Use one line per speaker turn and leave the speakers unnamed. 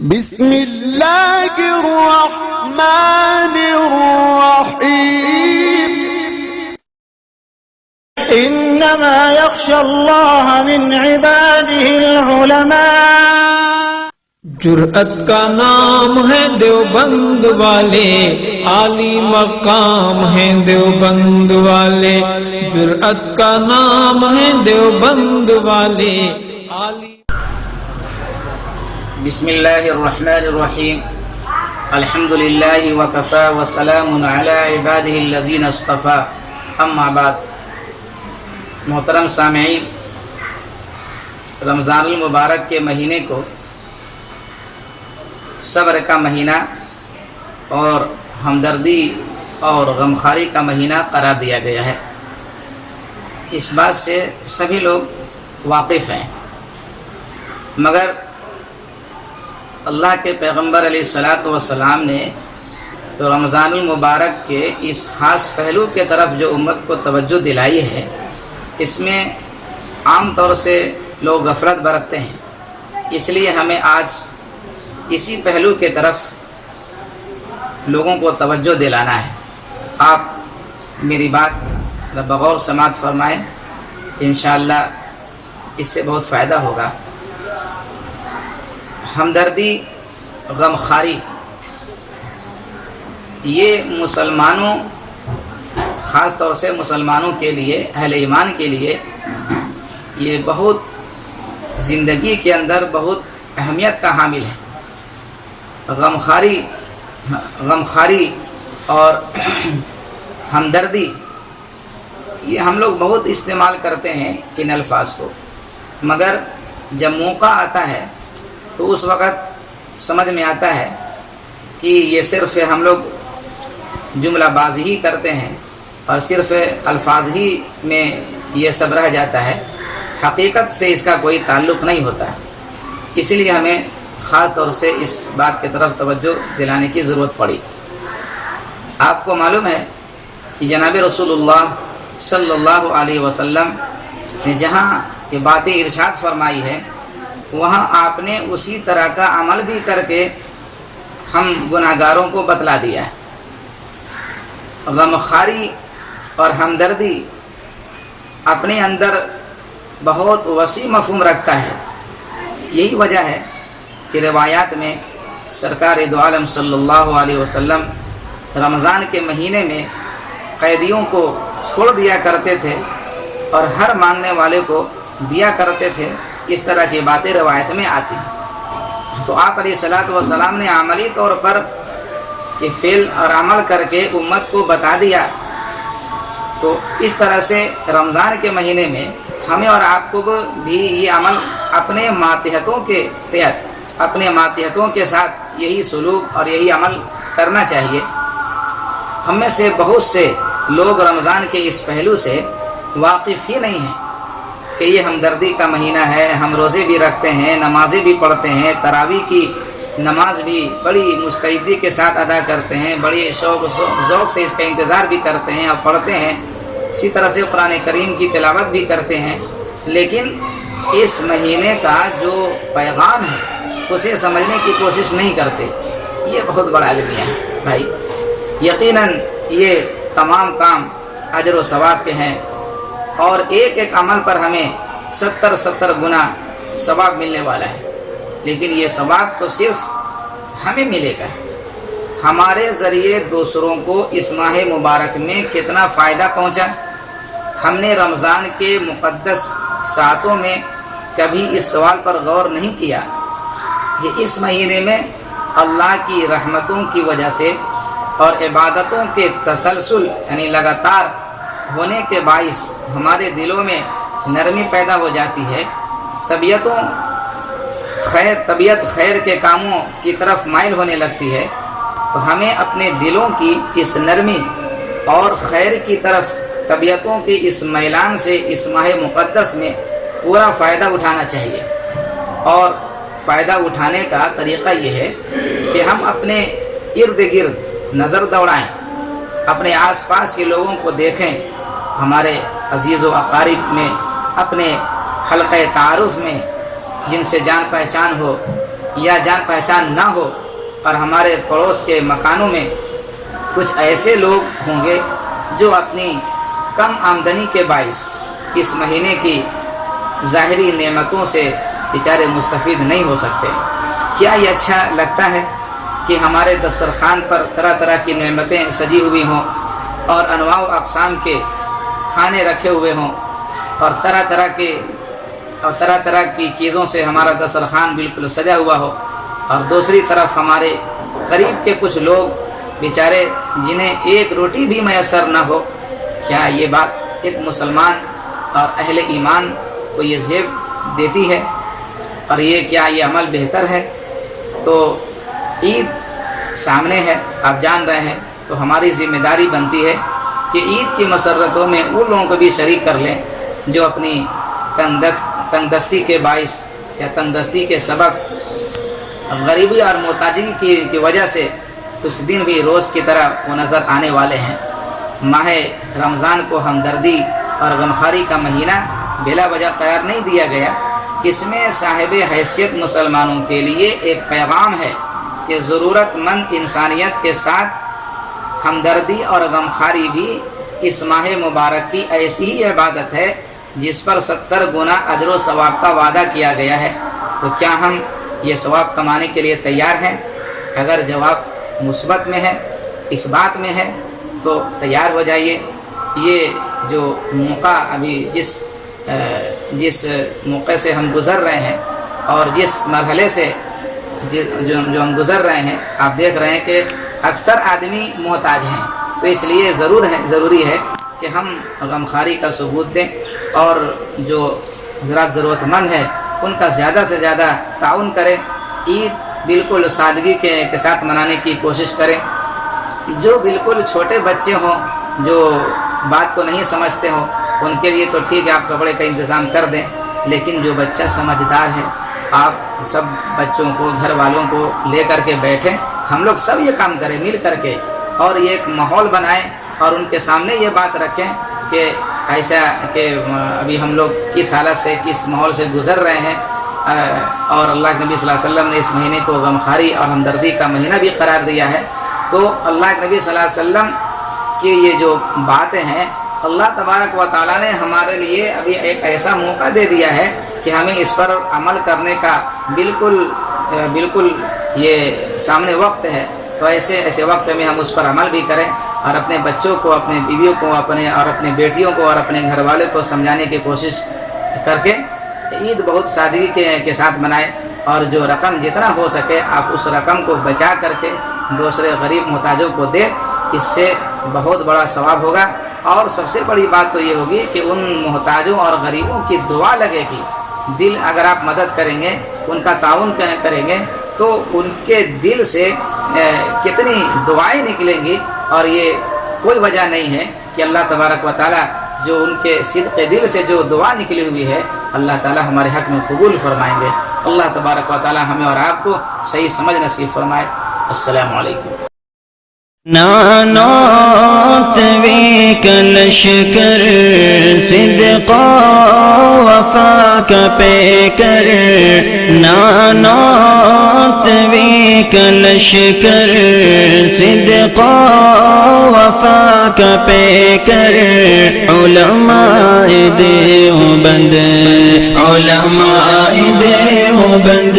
بسم اللہ الرحمن الرحیم
انما یخشی اللہ من عباده العلماء۔
جرأت کا نام ہے دیوبند والے، عالی مقام ہے دیوبند والے۔ جرأت کا نام ہے دیوبند والے، عالی۔
بسم اللہ الرحمن الرحیم۔ الحمد للہ وکفی وسلام علی عبادہ الذین اصطفی، اما بعد۔ محترم سامعین، رمضان المبارک کے مہینے کو صبر کا مہینہ اور ہمدردی اور غمخواری کا مہینہ قرار دیا گیا ہے۔ اس بات سے سبھی لوگ واقف ہیں، مگر اللہ کے پیغمبر علیہ السلام نے تو رمضان المبارک کے اس خاص پہلو کے طرف جو امت کو توجہ دلائی ہے، اس میں عام طور سے لوگ غفلت برتتے ہیں۔ اس لیے ہمیں آج اسی پہلو کے طرف لوگوں کو توجہ دلانا ہے۔ آپ میری بات بغور سماعت فرمائیں، انشاءاللہ اس سے بہت فائدہ ہوگا۔ ہمدردی، غمخواری، یہ مسلمانوں، خاص طور سے مسلمانوں کے لیے، اہل ایمان کے لیے، یہ بہت زندگی کے اندر بہت اہمیت کا حامل ہے۔ غمخواری اور ہمدردی، یہ ہم لوگ بہت استعمال کرتے ہیں ان الفاظ کو، مگر جب موقع آتا ہے تو اس وقت سمجھ میں آتا ہے کہ یہ صرف ہم لوگ جملہ بازی ہی کرتے ہیں اور صرف الفاظ ہی میں یہ سب رہ جاتا ہے، حقیقت سے اس کا کوئی تعلق نہیں ہوتا ہے۔ اسی لیے ہمیں خاص طور سے اس بات کی طرف توجہ دلانے کی ضرورت پڑی۔ آپ کو معلوم ہے کہ جناب رسول اللہ صلی اللہ علیہ وسلم نے جہاں یہ باتیں ارشاد فرمائی ہے، وہاں آپ نے اسی طرح کا عمل بھی کر کے ہم گناہگاروں کو بتلا دیا ہے۔ غمخواری اور ہمدردی اپنے اندر بہت وسیع مفہوم رکھتا ہے۔ یہی وجہ ہے کہ روایات میں سرکار دو عالم صلی اللہ علیہ وسلم رمضان کے مہینے میں قیدیوں کو چھوڑ دیا کرتے تھے اور ہر مانگنے والے کو دیا کرتے تھے۔ اس طرح کی باتیں روایت میں آتی ہیں۔ تو آپ علیہ السلام نے عملی طور پر یہ فعل اور عمل کر کے امت کو بتا دیا۔ تو اس طرح سے رمضان کے مہینے میں ہمیں اور آپ کو بھی یہ عمل اپنے ماتحتوں کے تحت، اپنے ماتحتوں کے ساتھ یہی سلوک اور یہی عمل کرنا چاہیے۔ ہم میں سے بہت سے لوگ رمضان کے اس پہلو سے واقف ہی نہیں ہیں کہ یہ ہمدردی کا مہینہ ہے۔ ہم روزے بھی رکھتے ہیں، نمازیں بھی پڑھتے ہیں، تراویح کی نماز بھی بڑی مستعدی کے ساتھ ادا کرتے ہیں، بڑی شوق ذوق سے اس کا انتظار بھی کرتے ہیں اور پڑھتے ہیں۔ اسی طرح سے قرآن کریم کی تلاوت بھی کرتے ہیں، لیکن اس مہینے کا جو پیغام ہے اسے سمجھنے کی کوشش نہیں کرتے۔ یہ بہت بڑا المیہ ہے بھائی۔ یقیناً یہ تمام کام اجر و ثواب کے ہیں اور ایک ایک عمل پر ہمیں 70 گنا ثواب ملنے والا ہے، لیکن یہ ثواب تو صرف ہمیں ملے گا۔ ہمارے ذریعے دوسروں کو اس ماہ مبارک میں کتنا فائدہ پہنچا، ہم نے رمضان کے مقدس ساعتوں میں کبھی اس سوال پر غور نہیں کیا کہ اس مہینے میں اللہ کی رحمتوں کی وجہ سے اور عبادتوں کے تسلسل یعنی لگاتار ہونے کے باعث ہمارے دلوں میں نرمی پیدا ہو جاتی ہے، طبیعت خیر کے کاموں کی طرف مائل ہونے لگتی ہے۔ تو ہمیں اپنے دلوں کی اس نرمی اور خیر کی طرف طبیعتوں کے اس میلان سے اس ماہ مقدس میں پورا فائدہ اٹھانا چاہیے۔ اور فائدہ اٹھانے کا طریقہ یہ ہے کہ ہم اپنے ارد گرد نظر دوڑائیں، اپنے آس پاس کے لوگوں کو دیکھیں، ہمارے عزیز و اقارب میں، اپنے حلقہ تعارف میں جن سے جان پہچان ہو، یا جان پہچان نہ ہو اور ہمارے پڑوس کے مکانوں میں کچھ ایسے لوگ ہوں گے جو اپنی کم آمدنی کے باعث اس مہینے کی ظاہری نعمتوں سے بیچارے مستفید نہیں ہو سکتے. کیا یہ اچھا لگتا ہے کہ ہمارے دسترخوان پر طرح طرح کی نعمتیں سجی ہوئی ہوں اور انواع و اقسام کے کھانے رکھے ہوئے ہوں اور طرح طرح کی چیزوں سے ہمارا دسترخوان بالکل سجا ہوا ہو، اور دوسری طرف ہمارے قریب کے کچھ لوگ بیچارے جنہیں ایک روٹی بھی میسر نہ ہو؟ کیا یہ بات ایک مسلمان اور اہل ایمان کو یہ زیب دیتی ہے؟ اور کیا یہ عمل بہتر ہے؟ تو عید سامنے ہے، آپ جان رہے ہیں، تو ہماری ذمہ داری بنتی ہے کہ عید کی مسرتوں میں ان لوگوں کو بھی شریک کر لیں جو اپنی تنگ دستی کے باعث یا تنگ دستی کے سبب غریبی اور محتاجی کی وجہ سے کچھ دن بھی روز کی طرح وہ نظر آنے والے ہیں. ماہ رمضان کو ہمدردی اور غمخواری کا مہینہ بلا وجہ قرار نہیں دیا گیا. اس میں صاحب حیثیت مسلمانوں کے لیے ایک پیغام ہے کہ ضرورت مند انسانیت کے ساتھ ہمدردی اور غمخواری بھی اس ماہ مبارک کی ایسی ہی عبادت ہے جس پر 70 گنا اجر و ثواب کا وعدہ کیا گیا ہے. تو کیا ہم یہ ثواب کمانے کے لیے تیار ہیں؟ اگر جواب مثبت میں ہے، اس بات میں ہے، تو تیار ہو جائیے. یہ جو موقع ابھی جس موقع سے ہم گزر رہے ہیں اور جس مرحلے سے جو ہم گزر رہے ہیں، آپ دیکھ رہے ہیں کہ اکثر آدمی محتاج ہیں. تو اس لیے ضروری ہے کہ ہم غمخواری کا ثبوت دیں اور جو حضرات ضرورت مند ہے ان کا زیادہ سے زیادہ تعاون کریں. عید بالکل سادگی کے ساتھ منانے کی کوشش کریں. جو بالکل چھوٹے بچے ہوں جو بات کو نہیں سمجھتے ہوں ان کے لیے تو ٹھیک ہے، آپ کپڑے کا انتظام کر دیں، لیکن جو بچہ سمجھدار ہے آپ سب بچوں کو، گھر والوں کو لے کر کے بیٹھیں، ہم لوگ سب یہ کام کریں مل کر کے اور یہ ایک ماحول بنائیں اور ان کے سامنے یہ بات رکھیں کہ ایسا کہ ابھی ہم لوگ کس حالت سے، کس ماحول سے گزر رہے ہیں. اور اللہ کے نبی صلی اللہ علیہ وسلم نے اس مہینے کو غمخواری اور ہمدردی کا مہینہ بھی قرار دیا ہے. تو اللہ کے نبی صلی اللہ علیہ وسلم کی یہ جو باتیں ہیں، اللہ تبارک و تعالیٰ نے ہمارے لیے ابھی ایک ایسا موقع دے دیا ہے کہ ہمیں اس پر عمل کرنے کا بالکل یہ سامنے وقت ہے. تو ایسے وقت میں ہم اس پر عمل بھی کریں اور اپنے بچوں کو، اپنے بیویوں کو، اپنے بیٹیوں کو اور اپنے گھر والے کو سمجھانے کی کوشش کر کے عید بہت سادگی کے ساتھ منائیں. اور جو رقم جتنا ہو سکے آپ اس رقم کو بچا کر کے دوسرے غریب محتاجوں کو دیں، اس سے بہت بڑا ثواب ہوگا. اور سب سے بڑی بات تو یہ ہوگی کہ ان محتاجوں اور غریبوں کی دعا لگے گی. دل اگر آپ مدد کریں گے، ان کا تعاون کریں گے تو ان کے دل سے کتنی دعائیں نکلیں گی. اور یہ کوئی وجہ نہیں ہے کہ اللہ تبارک و تعالیٰ جو ان کے صدق دل سے جو دعا نکلی ہوئی ہے اللہ تعالیٰ ہمارے حق میں قبول فرمائیں گے. اللہ تبارک و تعالیٰ ہمیں اور آپ کو صحیح سمجھ نصیب فرمائے. السلام علیکم.
نانوت بك لشکر صدقا وفا کا پیکر، نانوت بك لشکر صدقا وفا کا پیکر، علماء دیوبند، علماء دیوبند